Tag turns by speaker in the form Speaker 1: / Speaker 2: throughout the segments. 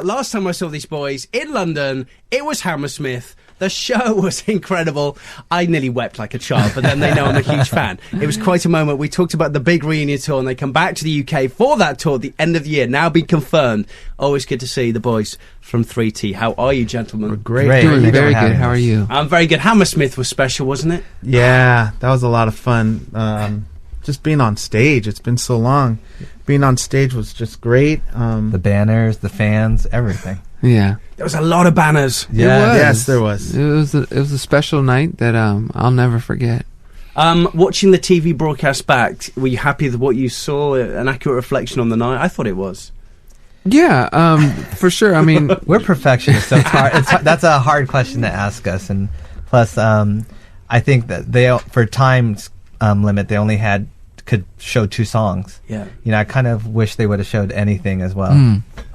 Speaker 1: Last time I saw these boys in London, it was Hammersmith. The show was incredible. I nearly wept like a child, but then they know I'm a huge fan. It was quite a moment. We talked about the big reunion tour, and they come back to the UK for that tour at the end of the year. Now been confirmed. Always good to see the boys from 3T. How are you, gentlemen?
Speaker 2: We're great.
Speaker 3: Doing very good. How are you?
Speaker 1: I'm very good. Hammersmith was special, wasn't it?
Speaker 2: Yeah, that was a lot of fun. Just being on stage. It's been so long. Being on stage was just great.
Speaker 4: The banners, the fans, everything.
Speaker 3: Yeah.
Speaker 1: There was a lot of banners.
Speaker 3: Yeah.
Speaker 2: Yes, there was.
Speaker 3: It was a special night that I'll never forget.
Speaker 1: Watching the TV broadcast back, were you happy with what you saw? An accurate reflection on the night? I thought it was.
Speaker 3: Yeah, for sure. I mean,
Speaker 4: we're perfectionists, so it's hard. That's a hard question to ask us. And plus, I think that they, for time limit, they only could show 2 songs.
Speaker 1: Yeah.
Speaker 4: You know, I kind of wish they would have showed anything as well.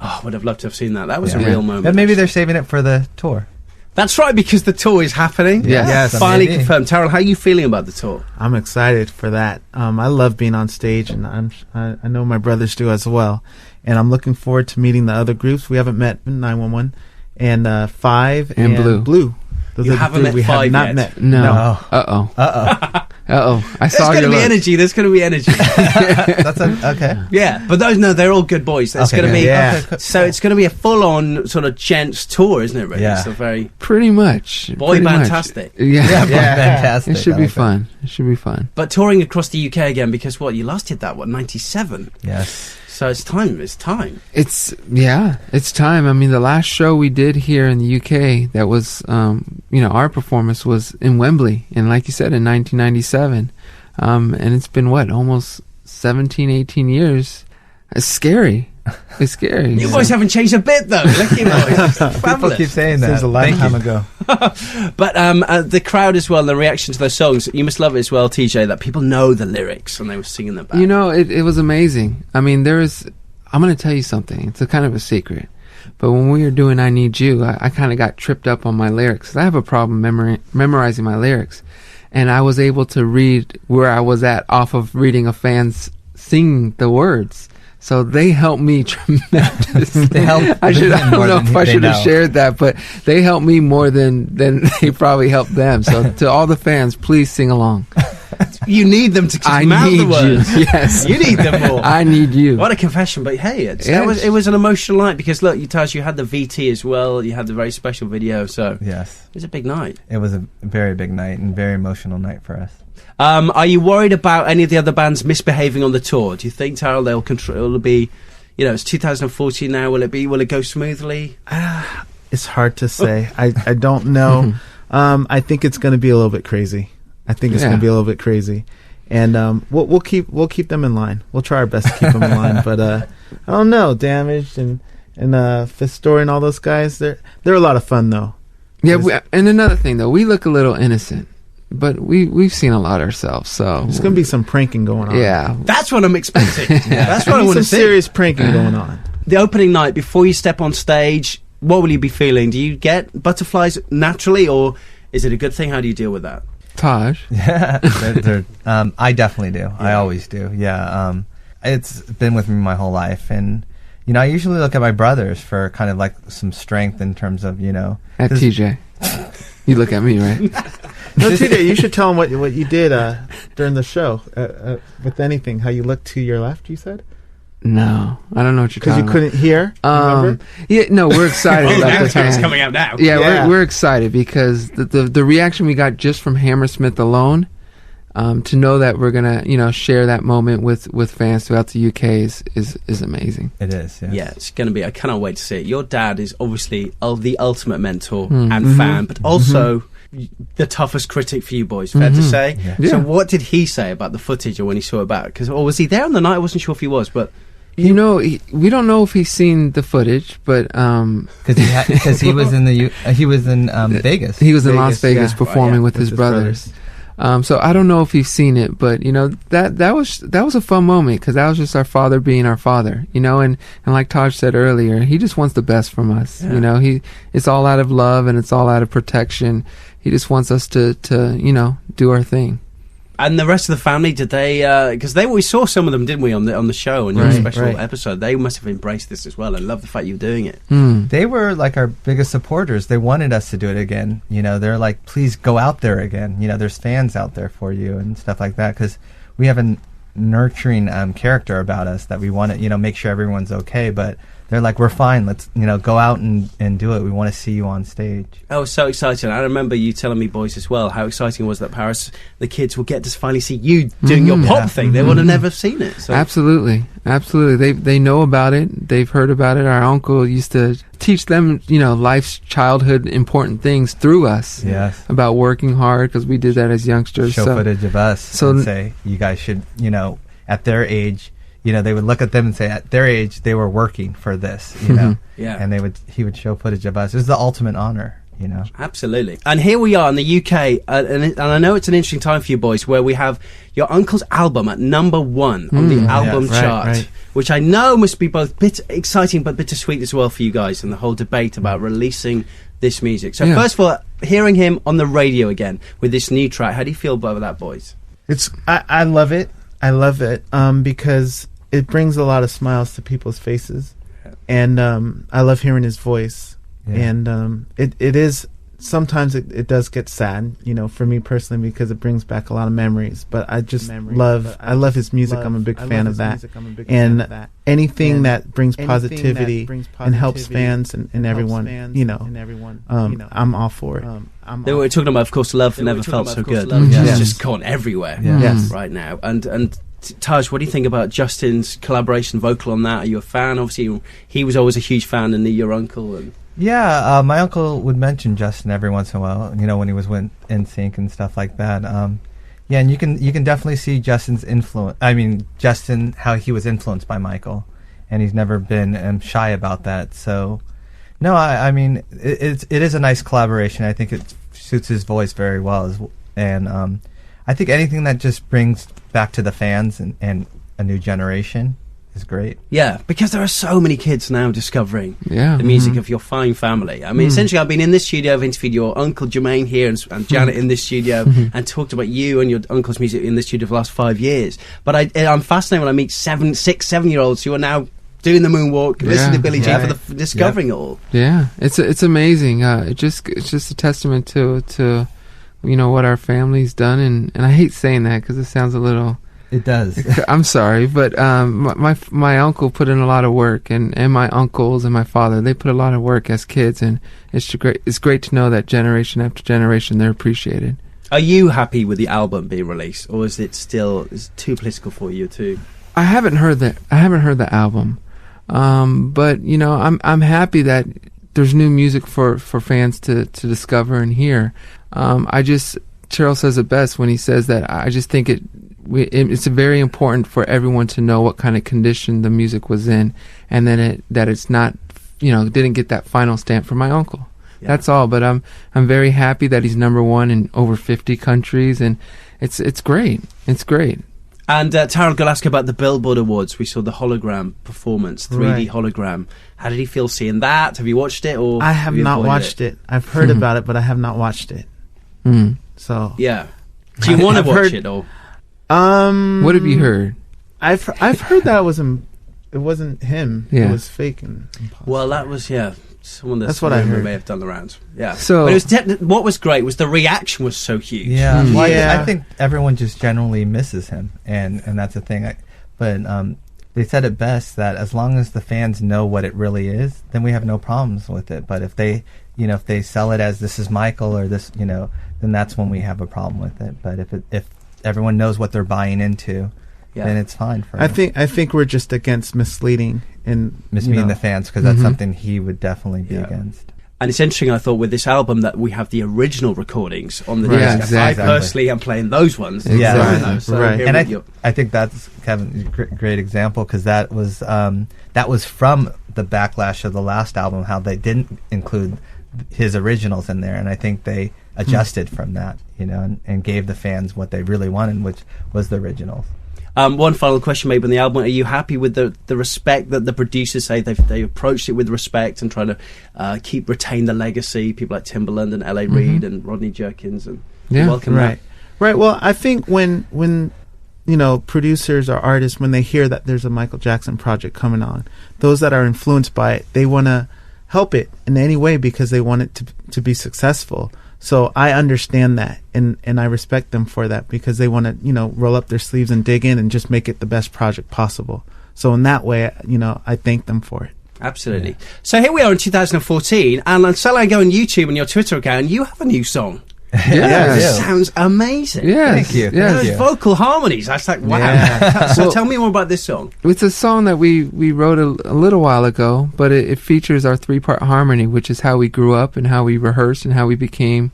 Speaker 1: Oh, I would have loved to have seen that. That was a real moment.
Speaker 4: But maybe they're saving it for the tour.
Speaker 1: That's right, because the tour is happening.
Speaker 3: Yes.
Speaker 1: Finally confirmed. Terrell, how are you feeling about the tour?
Speaker 2: I'm excited for that. I love being on stage, and I know my brothers do as well. And I'm looking forward to meeting the other groups. We haven't met 911 and 5 and Blue. Those
Speaker 1: You
Speaker 2: are the
Speaker 1: haven't
Speaker 2: three
Speaker 1: met
Speaker 2: we
Speaker 1: 5
Speaker 2: have not
Speaker 1: yet?
Speaker 2: met.
Speaker 3: no.
Speaker 2: No.
Speaker 3: I saw your
Speaker 1: There's
Speaker 3: look.
Speaker 1: energy. There's going to be energy.
Speaker 4: That's okay.
Speaker 1: Yeah, but they're all good boys. It's
Speaker 4: Okay,
Speaker 1: going to be
Speaker 2: yeah.
Speaker 1: so it's going to be a full-on sort of gents tour, isn't it? Really?
Speaker 4: Yeah.
Speaker 1: It's a very
Speaker 3: Pretty much.
Speaker 1: boy
Speaker 3: Pretty much.
Speaker 1: fantastic.
Speaker 3: Yeah.
Speaker 4: Fantastic.
Speaker 3: It should
Speaker 4: I
Speaker 3: be
Speaker 4: like
Speaker 3: fun. It should be fun.
Speaker 1: But touring across the UK again, because what, you last did that 97?
Speaker 4: that. Yes.
Speaker 1: So it's time. It's time.
Speaker 3: It's time. I mean, the last show we did here in the UK that was, our performance was in Wembley, and like you said, in 1997. And it's been, almost 17, 18 years. It's scary. It's scary.
Speaker 1: You boys haven't changed a bit, though. Look at you boys.
Speaker 4: People
Speaker 1: Fabulous.
Speaker 4: keep saying that.
Speaker 2: Seems a lifetime ago.
Speaker 1: But the crowd as well, the reaction to those songs, you must love it as well, TJ, that people know the lyrics and they were singing them back.
Speaker 3: You know, it was amazing. I mean, I'm going to tell you something. It's a kind of a secret. But when we were doing I Need You, I kind of got tripped up on my lyrics. 'Cause I have a problem memorizing my lyrics. And I was able to read where I was at off of reading a fan's sing the words. So they helped me tremendously.
Speaker 4: They helped.
Speaker 3: I don't know if I should have shared that, but they helped me more than they probably helped them. So to all the fans, please sing along.
Speaker 1: You need them to just
Speaker 3: I
Speaker 1: mouth
Speaker 3: need
Speaker 1: the words.
Speaker 3: you. Yes.
Speaker 1: You need them more.
Speaker 3: I need you.
Speaker 1: What a confession, but hey, it was an emotional night because look, you had the VT as well, you had the very special video, so
Speaker 4: Yes.
Speaker 1: it was a big night.
Speaker 4: It was a very big night and very emotional night for us.
Speaker 1: Are you worried about any of the other bands misbehaving on the tour? Do you think, Terrell, it'll be, it's 2014 now, will it go smoothly?
Speaker 2: It's hard to say. I don't know. I think it's going to be a little bit crazy. And we'll keep them in line. We'll try our best to keep them in line. But I don't know. Damaged and Fifth Story and all those guys. They're a lot of fun though.
Speaker 3: Yeah, and another thing though, we look a little innocent, but we've seen a lot ourselves. So
Speaker 2: There's going to be some pranking going on.
Speaker 3: yeah,
Speaker 1: That's what I'm expecting. That's what I want to
Speaker 2: some
Speaker 1: see.
Speaker 2: serious pranking going on.
Speaker 1: The opening night, before you step on stage, what will you be feeling? Do you get butterflies naturally, or is it a good thing? How do you deal with that?
Speaker 3: Taj.
Speaker 4: Yeah, I definitely do. I always do. Yeah, it's been with me my whole life, and I usually look at my brothers for kind of like some strength in terms of
Speaker 3: At TJ. You look at me, right?
Speaker 2: No, TJ, you should tell them what you did during the show with anything. How you looked to your left, you said?
Speaker 3: No, I don't know what you're
Speaker 2: Because
Speaker 3: talking
Speaker 2: you couldn't hear? Remember?
Speaker 3: Yeah, no, we're excited about the fans.
Speaker 1: coming out now.
Speaker 3: Yeah, we're excited because the reaction we got just from Hammersmith alone, to know that we're gonna share that moment with fans throughout the UK is amazing.
Speaker 4: It is. Yes.
Speaker 1: Yeah, it's going to be. I cannot wait to see it. Your dad is obviously the ultimate mentor and fan, but also the toughest critic for you boys. Fair to say.
Speaker 4: Yeah.
Speaker 1: So, what did he say about the footage or when he saw it back? Or was he there on the night? I wasn't sure if he was, but.
Speaker 3: We don't know if he's seen the footage, but
Speaker 4: because he was in Vegas.
Speaker 3: He was in Las Vegas performing with his
Speaker 2: brothers.
Speaker 3: So I don't know if he's seen it, but that was a fun moment because that was just our father being our father, and like Taj said earlier, he just wants the best from us.
Speaker 1: Yeah.
Speaker 3: It's all out of love and it's all out of protection. He just wants us to do our thing.
Speaker 1: And the rest of the family, did they? Because we saw some of them, didn't we, on the show on your special episode? They must have embraced this as well and loved the fact you were doing it.
Speaker 4: They were like our biggest supporters. They wanted us to do it again. You know, they're like, please go out there again. You know, there's fans out there for you and stuff like that. Because we have a nurturing character about us that we want to, you know, make sure everyone's okay. But they're like, we're fine. Let's, you know, go out and do it. We want to see you on stage.
Speaker 1: Oh, so exciting. I remember you telling me, boys, as well, how exciting it was that Paris, the kids will get to finally see you doing your pop thing. They would have never seen it. So.
Speaker 3: Absolutely. They know about it. They've heard about it. Our uncle used to teach them, you know, life's childhood important things through us.
Speaker 4: Yes.
Speaker 3: About working hard, because we did that as youngsters.
Speaker 4: Show footage of us and say, you guys should, you know, at their age, you know, they would look at them and say, at their age, they were working for this, you know.
Speaker 1: Yeah.
Speaker 4: And he would show footage of us. It was the ultimate honor, you know.
Speaker 1: Absolutely. And here we are in the UK, and I know it's an interesting time for you boys, where we have your uncle's album at number 1 on the album chart, which I know must be both exciting but bittersweet as well for you guys, and the whole debate about releasing this music. So first of all, hearing him on the radio again with this new track, how do you feel about that, boys?
Speaker 2: I love it. I love it because it brings a lot of smiles to people's faces, and I love hearing his voice. And it is sometimes it does get sad, you know, for me personally, because it brings back a lot of memories. But I just love his music. I'm a big fan of that, and anything that brings positivity and helps fans and everyone, you know, I'm all for it.
Speaker 1: They were talking about, of course, Love Never Felt So Good. It's just gone everywhere right now. And Taj, what do you think about Justin's collaboration vocal on that? Are you a fan? Obviously, he was always a huge fan, and your uncle. And
Speaker 4: yeah, my uncle would mention Justin every once in a while, you know, when he was in sync and stuff like that. Yeah, and you can definitely see Justin's influence. I mean, Justin, how he was influenced by Michael, and he's never been shy about that. So, no, I mean, it is a nice collaboration. I think it suits his voice very well, and I think anything that just brings back to the fans and a new generation is great.
Speaker 1: Yeah, because there are so many kids now discovering the music of your fine family. I mean, essentially, I've been in this studio, I've interviewed your uncle Jermaine here and Janet in this studio, and talked about you and your uncle's music in this studio for the last 5 years. But I'm fascinated when I meet 6, 7-year-olds who are now doing the moonwalk, listening to Billie Jean for discovering it all.
Speaker 3: Yeah, it's amazing. It's just a testament to you know what our family's done, and I hate saying that because it sounds a little.
Speaker 4: It does.
Speaker 3: I'm sorry, but my uncle put in a lot of work, and my uncles and my father, they put a lot of work as kids, and it's great to know that generation after generation they're appreciated.
Speaker 1: Are you happy with the album being released, or is it too political for you too?
Speaker 3: I haven't heard the album, but you know I'm happy that there's new music for fans to discover and hear. Cheryl says it best when he says that I just think it's very important for everyone to know what kind of condition the music was in, and then that it's not, you know, didn't get that final stamp from my uncle. Yeah. That's all. But I'm very happy that he's number 1 in over 50 countries, and it's great. It's great.
Speaker 1: And Tara Galaska, about the Billboard Awards, we saw the hologram performance, 3D hologram. How did he feel seeing that? Have you watched it? Or
Speaker 2: I have not watched it. I've heard about it, but I have not watched it. So
Speaker 1: yeah, do you want to watch it or?
Speaker 3: What have you heard?
Speaker 2: I've heard that it wasn't him.
Speaker 3: Yeah.
Speaker 2: It was fake and impossible.
Speaker 1: Well, that was someone
Speaker 2: that's what I heard.
Speaker 1: May have done the rounds. Yeah.
Speaker 3: So
Speaker 1: but it was what was great was the reaction was so huge.
Speaker 4: Yeah. Well, I think everyone just generally misses him, and that's the thing. But they said it best that as long as the fans know what it really is, then we have no problems with it. But if they sell it as this is Michael or this, you know, then that's when we have a problem with it. But if everyone knows what they're buying into, then it's fine for
Speaker 2: I think we're just against misleading
Speaker 4: the fans, because that's something he would definitely be against.
Speaker 1: And it's interesting, I thought, with this album that we have the original recordings on the
Speaker 3: disc.
Speaker 1: Yeah,
Speaker 3: exactly.
Speaker 1: I personally am playing those ones.
Speaker 3: Exactly.
Speaker 1: Right.
Speaker 4: And I think that's, Kevin, a great example, because that was from the backlash of the last album, how they didn't include his originals in there, and I think they adjusted from that, you know, and gave the fans what they really wanted, which was the originals.
Speaker 1: One final question maybe on the album. Are you happy with the respect that the producers say they approached it with respect and try to retain the legacy? People like Timbaland and L.A. Reid and Rodney Jerkins, and welcome that.
Speaker 2: Right. Well, I think when producers or artists, when they hear that there's a Michael Jackson project coming on, those that are influenced by it, they want to help it in any way because they want it to be successful. So I understand that, and I respect them for that because they want to, roll up their sleeves and dig in and just make it the best project possible. So in that way, I thank them for it.
Speaker 1: Absolutely. Yeah. So here we are in 2014, and until I go on YouTube and your Twitter account, you have a new song.
Speaker 3: Yeah,
Speaker 1: it sounds amazing.
Speaker 3: Yeah,
Speaker 4: thank you.
Speaker 1: Those vocal harmonies. I was like, wow. Yeah. So tell me more about this song.
Speaker 3: It's a song that we wrote a little while ago, but it features our 3-part harmony, which is how we grew up and how we rehearsed and how we became,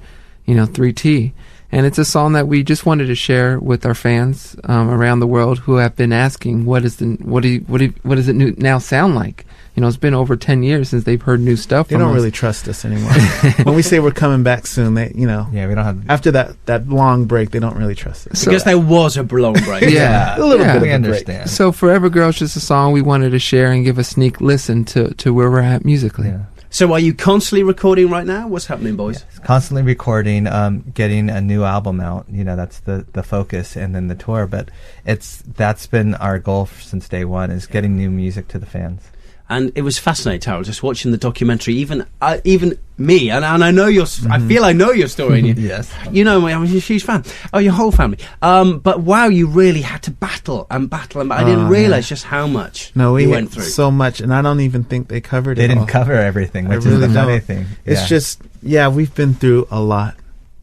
Speaker 3: 3T. And it's a song that we just wanted to share with our fans around the world who have been asking, what does it now sound like? It's been over 10 years since they've heard new stuff
Speaker 2: They
Speaker 3: from
Speaker 2: don't
Speaker 3: us.
Speaker 2: really trust us anymore. When we say we're coming back soon, they,
Speaker 4: Yeah, we don't have...
Speaker 2: After that long break, they don't really trust us.
Speaker 1: Because there was a long break.
Speaker 3: Yeah.
Speaker 2: A little bit
Speaker 4: we
Speaker 2: of a
Speaker 4: understand.
Speaker 2: break.
Speaker 3: So Forever Girl is just a song we wanted to share and give a sneak listen to where we're at musically.
Speaker 4: Yeah.
Speaker 1: So are you constantly recording right now? What's happening, boys?
Speaker 4: Yes, constantly recording, getting a new album out. That's the focus, and then the tour. But that's been our goal since day one, is getting new music to the fans.
Speaker 1: And it was fascinating, Tara, just watching the documentary. Even me, and I know your. I feel I know your story. And
Speaker 4: Yes,
Speaker 1: I'm a huge fan. Oh, your whole family. But wow, you really had to battle. I didn't realize just how much
Speaker 2: we
Speaker 1: you went through.
Speaker 2: So much, and I don't even think they covered it.
Speaker 4: They didn't
Speaker 2: all.
Speaker 4: cover everything, which
Speaker 2: really
Speaker 4: is the funny
Speaker 2: don't.
Speaker 4: thing.
Speaker 2: It's just we've been through a lot.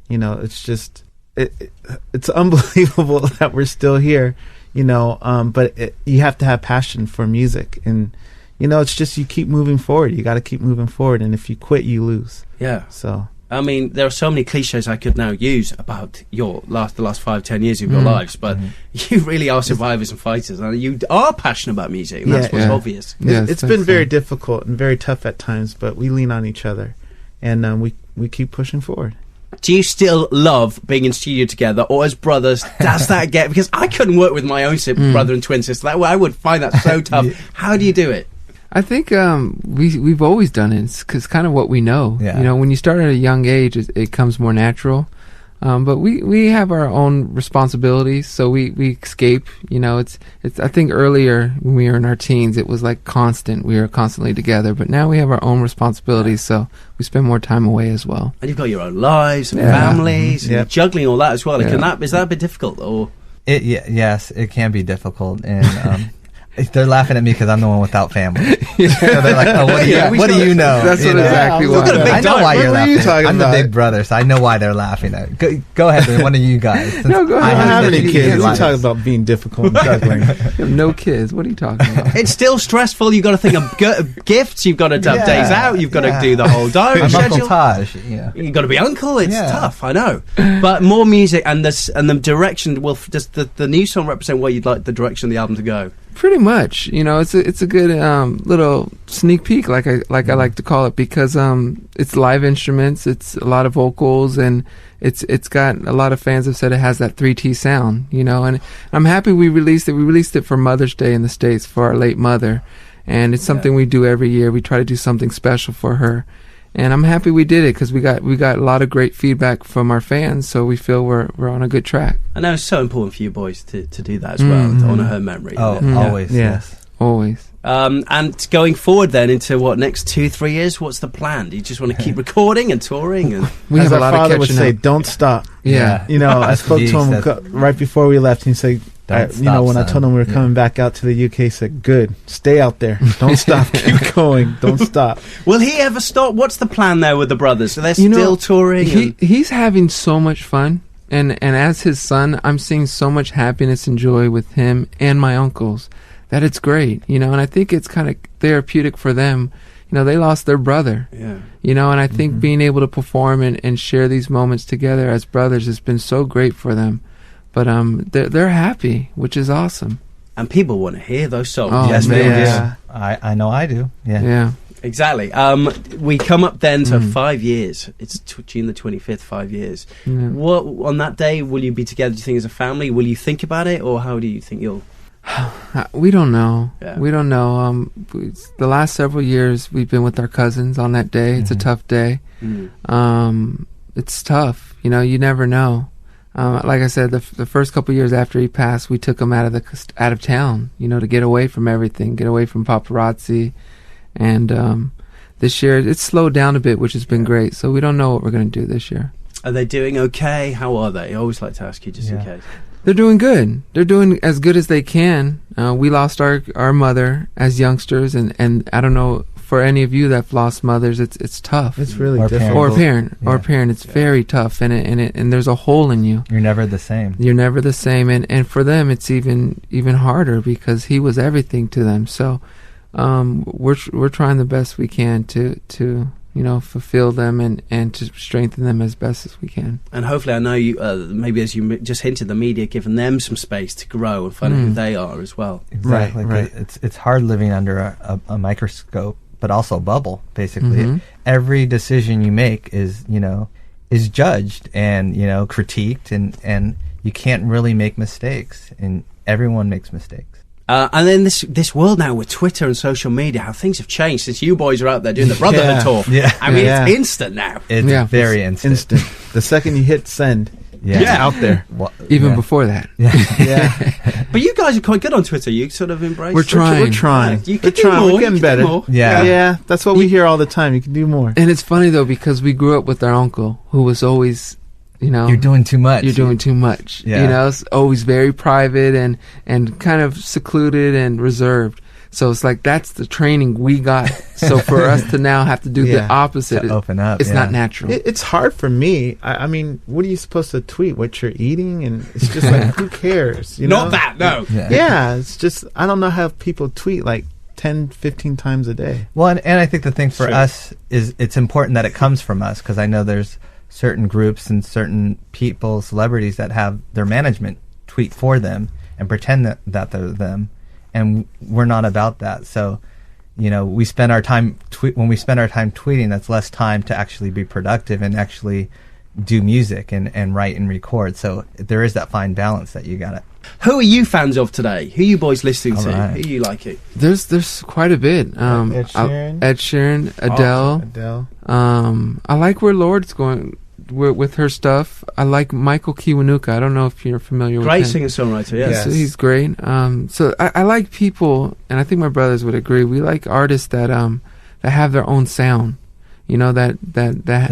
Speaker 2: It's just it's unbelievable that we're still here. But you have to have passion for music and. It's just you keep moving forward. You got to keep moving forward, and if you quit, you lose.
Speaker 1: Yeah.
Speaker 2: So
Speaker 1: I mean, there are so many cliches I could now use about the last 5-10 years of your lives, but you really are survivors and fighters, and you are passionate about music. And that's what's obvious.
Speaker 3: Yeah,
Speaker 2: it's been very difficult and very tough at times, but we lean on each other, and we keep pushing forward.
Speaker 1: Do you still love being in studio together, or as brothers, does that get... Because I couldn't work with my own brother and twin sister. I would find that so tough. How do you do it?
Speaker 3: I think we've always done it. It's kind of what we know.
Speaker 4: Yeah.
Speaker 3: When you start at a young age, it comes more natural. But we have our own responsibilities, so we escape. It's I think earlier when we were in our teens, it was like constant. We were constantly together, but now we have our own responsibilities, so we spend more time away as well.
Speaker 1: And you've got your own lives and families, and you're juggling all that as well.
Speaker 3: Yeah.
Speaker 1: Is that a bit difficult, or?
Speaker 4: Yes, it can be difficult, and they're laughing at me because I'm the one without family. So they're like, "Oh, what do you know?"
Speaker 3: That's exactly what.
Speaker 4: I know why you're laughing. I'm the
Speaker 2: about?
Speaker 4: big brother, so I know why they're laughing at. Go ahead, then, one of you guys.
Speaker 3: No, go ahead.
Speaker 2: I don't have any kids.
Speaker 3: Yeah,
Speaker 2: You talk about being difficult and juggling.
Speaker 3: You have no kids. What are you talking about?
Speaker 1: It's still stressful. You've got to think of gifts. You've got to have days out. You've got to do the whole diary
Speaker 4: I'm
Speaker 1: schedule.
Speaker 4: Uncle Taj.
Speaker 1: You've got to be uncle. It's
Speaker 4: Yeah.
Speaker 1: tough, I know. But more music and the direction. Well, does the new song represent where you'd like the direction of the album to go?
Speaker 3: Pretty much, it's a good little sneak peek, like I like to call it, because it's live instruments, it's a lot of vocals, and it's got a lot of fans have said it has that 3T sound, and I'm happy we released it. We released it for Mother's Day in the States for our late mother, and it's something we do every year. We try to do something special for her. And I'm happy we did it because we got a lot of great feedback from our fans, so we feel we're on a good track.
Speaker 1: I know it's so important for you boys to do that as well, to honour her memory.
Speaker 4: Oh, always.
Speaker 2: Yeah.
Speaker 4: Yes.
Speaker 3: Always.
Speaker 1: And going forward then into next 2-3 years, what's the plan? Do you just want to keep recording and touring? And
Speaker 3: We
Speaker 2: As
Speaker 3: have a
Speaker 2: our
Speaker 3: lot of
Speaker 2: father would
Speaker 3: catching
Speaker 2: say,
Speaker 3: up.
Speaker 2: "Don't stop."
Speaker 3: Yeah.
Speaker 2: I spoke to him right before we left, and he said,
Speaker 4: Don't stop,
Speaker 2: when I
Speaker 4: son.
Speaker 2: told him we were coming back out to the UK, he said, "Good, stay out there. Don't stop. Keep going. Don't stop."
Speaker 1: will he ever stop? What's the plan there with the brothers? So they're still touring?
Speaker 3: He's having so much fun, and as his son, I'm seeing so much happiness and joy with him and my uncles that it's great, and I think it's kind of therapeutic for them. They lost their brother,
Speaker 1: Yeah.
Speaker 3: and I think being able to perform and share these moments together as brothers has been so great for them. But they're happy, which is awesome.
Speaker 1: And people want to hear those songs.
Speaker 3: Oh,
Speaker 4: Yes, they
Speaker 2: man.
Speaker 4: do. I know I do. Yeah.
Speaker 3: Yeah.
Speaker 1: Exactly. We come up then to 5 years. It's June the 25th, 5 years.
Speaker 3: Yeah.
Speaker 1: What on that day will you be together, do you think, as a family? Will you think about it, or how do you think you'll...
Speaker 3: We don't know.
Speaker 1: Yeah.
Speaker 3: We don't know. The last several years we've been with our cousins on that day. It's a tough day. It's tough. You never know. Like I said, the first couple years after he passed, we took him out of town, to get away from everything, get away from paparazzi. And this year, it's slowed down a bit, which has been great. So we don't know what we're going to do this year.
Speaker 1: Are they doing okay? How are they? I always like to ask you just in case.
Speaker 3: They're doing good. They're doing as good as they can. We lost our mother as youngsters, and I don't know, for any of you that've lost mothers, it's tough.
Speaker 2: It's really
Speaker 3: or
Speaker 2: difficult.
Speaker 3: Or a parent. It's very tough, and there's a hole in you.
Speaker 4: You're never the same.
Speaker 3: You're never the same, and for them, it's even harder because he was everything to them. So, we're trying the best we can to fulfill them and to strengthen them as best as we can.
Speaker 1: And hopefully, I know you, maybe as you just hinted, the media giving them some space to grow and find out who they are as well.
Speaker 4: Exactly.
Speaker 2: Right.
Speaker 4: It's hard living under a microscope, but also a bubble, basically. Every decision you make is judged and, critiqued, and you can't really make mistakes, and everyone makes mistakes.
Speaker 1: And then this world now with Twitter and social media, how things have changed since you boys are out there doing the Brotherhood tour.
Speaker 4: Yeah.
Speaker 1: I mean, it's instant now.
Speaker 4: It's very instant.
Speaker 2: The second you hit send, it's out there.
Speaker 3: Even before that.
Speaker 2: Yeah.
Speaker 1: But you guys are quite good on Twitter. You sort of embrace.
Speaker 3: We're trying.
Speaker 2: We're trying.
Speaker 1: You can do more.
Speaker 2: We're getting better. Yeah. That's what we hear all the time. You can do more.
Speaker 3: And it's funny though, because we grew up with our uncle who was always,
Speaker 4: you're doing too much.
Speaker 3: You're doing too much.
Speaker 4: Yeah.
Speaker 3: It's always very private and kind of secluded and reserved. So it's like that's the training we got. So for us to now have to do the opposite,
Speaker 4: to open up,
Speaker 3: it's not natural.
Speaker 2: It's hard for me. I mean, what are you supposed to tweet? What you're eating? And it's just like, who cares?
Speaker 1: Not that, no.
Speaker 2: Yeah, it's just, I don't know how people tweet like 10, 15 times a day.
Speaker 4: Well, and I think the thing for us is it's important that it comes from us, because I know there's certain groups and certain people, celebrities, that have their management tweet for them and pretend that they're them, and we're not about that. So, we spend our time when we spend our time tweeting, that's less time to actually be productive and actually do music and write and record. So there is that fine balance that you gotta.
Speaker 1: Who are you fans of today? Who are you boys listening to?
Speaker 4: Right.
Speaker 1: Who are you liking?
Speaker 3: There's quite a bit.
Speaker 2: Ed Sheeran.
Speaker 3: Ed Sheeran, Adele.
Speaker 2: Adele.
Speaker 3: I like where Lord's going with her stuff. I like Michael Kiwanuka. I don't know if you're familiar with him.
Speaker 1: Great singer-songwriter, yes.
Speaker 3: So he's great. So I like people, and I think my brothers would agree, we like artists that have their own sound, that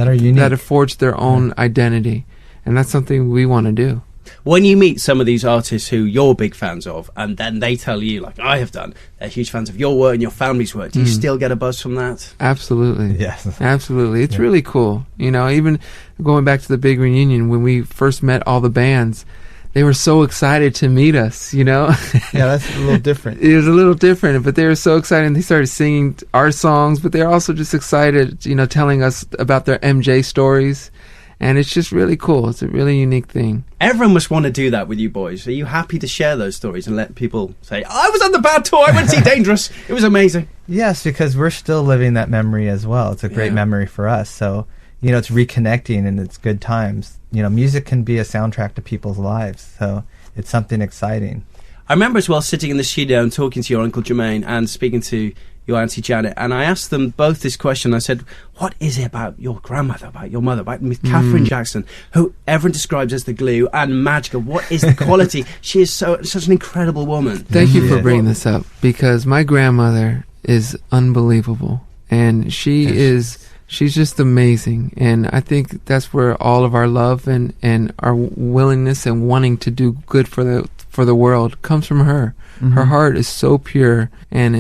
Speaker 4: are unique,
Speaker 3: that have forged their own identity. And that's something we want to do.
Speaker 1: When you meet some of these artists who you're big fans of, and then they tell you, like I have done, they're huge fans of your work and your family's work, do you still get a buzz from that?
Speaker 3: Absolutely.
Speaker 4: Yes.
Speaker 3: Absolutely. It's really cool. Even going back to the big reunion, when we first met all the bands, they were so excited to meet us,
Speaker 2: Yeah, that's a little different.
Speaker 3: It was a little different, but they were so excited, and they started singing our songs, but they're also just excited, telling us about their MJ stories. And it's just really cool. It's a really unique thing.
Speaker 1: Everyone must want to do that with you boys. Are you happy to share those stories and let people say, I was on the bad tour, I went to see Dangerous, it was amazing?
Speaker 4: Yes, because we're still living that memory as well. It's a great memory for us. So, it's reconnecting and it's good times. Music can be a soundtrack to people's lives. So it's something exciting.
Speaker 1: I remember as well sitting in the studio and talking to your Uncle Jermaine and speaking to your Auntie Janet, and I asked them both this question. I said, what is it about your grandmother, about your mother, about Catherine Jackson, who everyone describes as the glue and magical? What is the quality? She is such an incredible woman.
Speaker 3: Thank you for bringing this up, because my grandmother is unbelievable, and she's just amazing. And I think that's where all of our love and our willingness and wanting to do good for the world comes from her. Her heart is so pure, and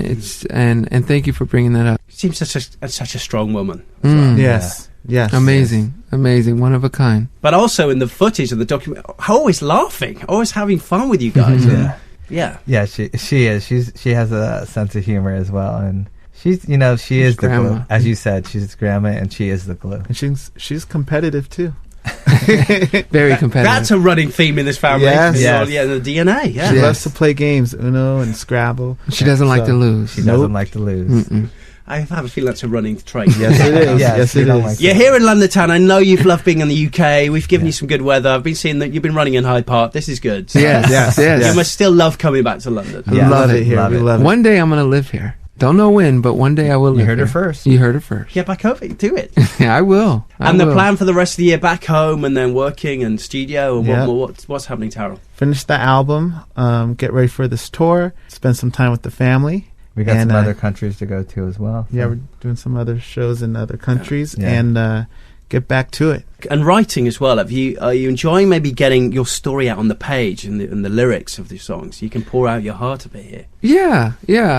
Speaker 3: and thank you for bringing that up.
Speaker 1: She seems such a strong woman.
Speaker 2: Yes.
Speaker 3: Amazing, one of a kind.
Speaker 1: But also in the footage of the document, always laughing, always having fun with you guys.
Speaker 4: Yeah. She is. She has a sense of humor as well, and she's she is the glue. As you said, she's grandma, and she is the glue.
Speaker 2: And she's competitive too.
Speaker 3: Very competitive.
Speaker 1: That's a running theme in this family.
Speaker 2: Yes.
Speaker 1: The DNA. Yeah.
Speaker 2: She loves to play games, Uno and Scrabble.
Speaker 3: She doesn't like to lose.
Speaker 4: She doesn't like to lose.
Speaker 1: I have a feeling that's a running trait.
Speaker 2: Yes, it is. Yes, it is.
Speaker 4: Like
Speaker 1: You're here in London town. I know you've loved being in the UK. We've given you some good weather. I've been seeing that you've been running in Hyde Park. This is good.
Speaker 3: Yes.
Speaker 1: You must still love coming back to London.
Speaker 3: I love it
Speaker 2: here. We love it.
Speaker 3: One day I'm going to live here. Don't know when, but one day I will.
Speaker 4: You heard it first.
Speaker 3: You heard it first.
Speaker 1: Get back over it. Do it.
Speaker 3: Yeah, I will.
Speaker 1: And the plan for the rest of the year, back home and then working and studio, and
Speaker 2: Yeah.
Speaker 1: what's happening, Taro?
Speaker 2: Finish the album, get ready for this tour, spend some time with the family.
Speaker 4: We got
Speaker 2: And,
Speaker 4: some other countries to go to as well.
Speaker 2: Yeah,
Speaker 4: so.
Speaker 2: we're doing some other shows in other countries,
Speaker 4: Yeah.
Speaker 2: and get back to it.
Speaker 1: And writing as well. Are you enjoying maybe getting your story out on the page and the lyrics of the songs? You can pour out your heart a bit here.
Speaker 3: Yeah.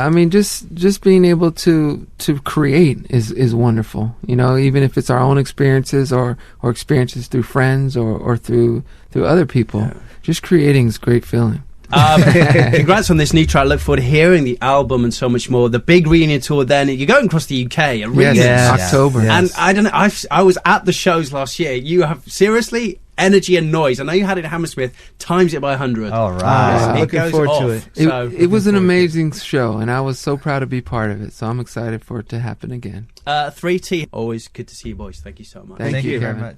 Speaker 3: I mean, just being able to create is wonderful. You know, even if it's our own experiences or experiences through friends or through other people.
Speaker 1: Yeah.
Speaker 3: Just creating is a great feeling.
Speaker 1: Congrats on this new track. Look forward to hearing the album and so much more. The big reunion tour. Then you're going across the UK.
Speaker 3: Yes, October.
Speaker 2: Yes.
Speaker 1: And I don't know. I was at the shows last year. You have seriously energy and noise. I know you had it at Hammersmith. Times it by 100.
Speaker 4: All right.
Speaker 1: It
Speaker 2: Looking
Speaker 1: goes
Speaker 2: forward
Speaker 1: off.
Speaker 2: to it.
Speaker 1: So,
Speaker 3: It was an amazing show, and I was so proud to be part of it. So I'm excited for it to happen again.
Speaker 1: 3T. Always good to see you, boys. Thank you so much.
Speaker 3: Thank you,
Speaker 4: very
Speaker 3: Kevin.
Speaker 4: much.